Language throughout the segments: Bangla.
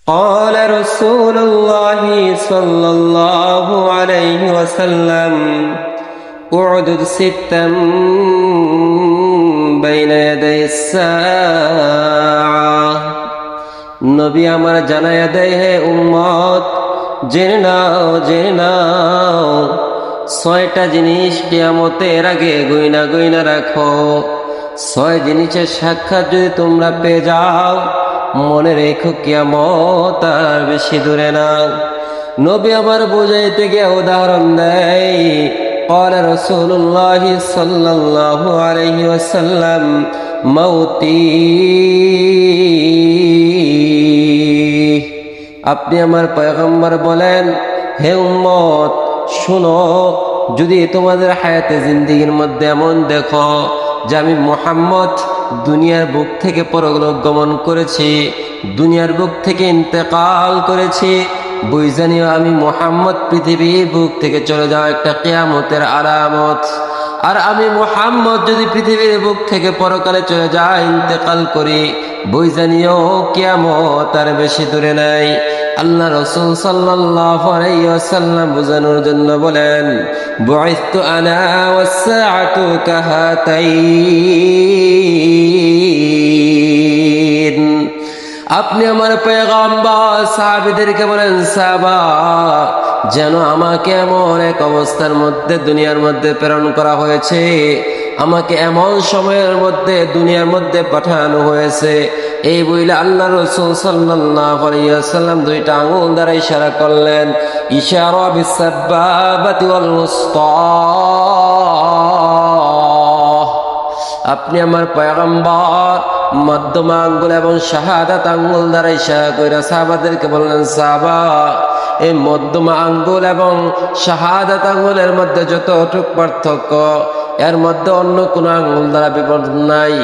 قال رسول الله صلى الله عليه وسلم اعدد ستا بين يدي الساعة নবী আমার জানায়া দেয়, হে উম্মত, জেনে নাও 6টা জিনিস কিয়ামতের আগে গইনা গইনা রাখো। 6 জিনিসের সাক্ষাৎ যদি তোমরা পেয়ে যাও, মনে রেখো কিয়ামত আর বেশি দূরে না। নবী আবার বুঝাইতে গিয়ে উদাহরণ দেয়, قال رسول الله صلى الله عليه وسلم موتي। আপনি আমার পয়গম্বর বলেন, হে উম্মত শুনো, যদি তোমাদের হায়াতে জিন্দেগির মধ্যে এমন দেখো যে আমি মুহাম্মদ দুনিয়ার বুক থেকে পরলোক গমন করেছি, দুনিয়ার বুক থেকে ইন্তেকাল করেছি, বুঝানিও আমি মুহাম্মদ পৃথিবীর বুক থেকে চলে যাওয়া একটা কিয়ামতের আলামত। আর আমি মুহাম্মদ যদি পৃথিবীর বুক থেকে পরকালে চলে যায়, ইন্তেকাল করি, বুঝানিও কিয়ামত আর বেশি দূরে নাই। আল্লাহ রাসূল সাল্লাল্লাহু আলাইহি ওয়াসাল্লাম বুঝানোর জন্য বলেন, বুইসতু আনা ওয়াস সাআতু কাহাতাইন। আপনি আমার পয়গম্বর সাহাবীদেরকে বলেন, সাহাবা যেন আমাকে এমন এক অবস্থার মধ্যে দুনিয়ার মধ্যে প্রেরণ করা হয়েছে, আমাকে এমন সময়ের মধ্যে দুনিয়ার মধ্যে পাঠানো হয়েছে। এই বইলে আল্লাহ রাসূল সাল্লাল্লাহু আলাইহি ওয়াসাল্লাম 2টা আঙ্গুল দ্বারা ইশারা করলেন, ইশারা বিসাব্বাবাতি ওয়াল উসতা। আপনি আমার পয়গম্বর মধ্যমা আঙ্গুল এবং শাহাদাত আঙ্গুল দ্বারা ইশারা করে সাহাবাদেরকে বললেন, সাহাবা এই মধ্যমা আঙ্গুল এবং শাহাদাত আঙ্গুলের মধ্যে যতটুকু পার্থক্য, এর মধ্যে অন্য কোনো আঙ্গুল দ্বারা বিবর্তন নাই,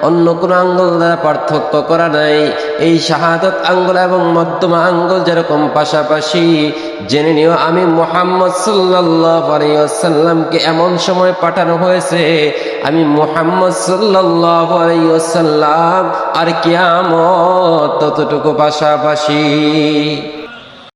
অন্য কোনো আঙ্গুল দ্বারা পার্থক্য করা নাই। এই শাহাদাত আঙ্গুল এবং মধ্যমা আঙ্গুল যেরকম পাশাপাশি, জেনে নিও আমি মুহাম্মদ সাল্লাল্লাহু আলাইহি ওয়াসাল্লামকে এমন সময় পাঠানো হয়েছে, আমি মুহাম্মদ সাল্লাল্লাহু আলাইহি ওয়াসাল্লাম আর কিয়ামত ততটুকু পাশাপাশি।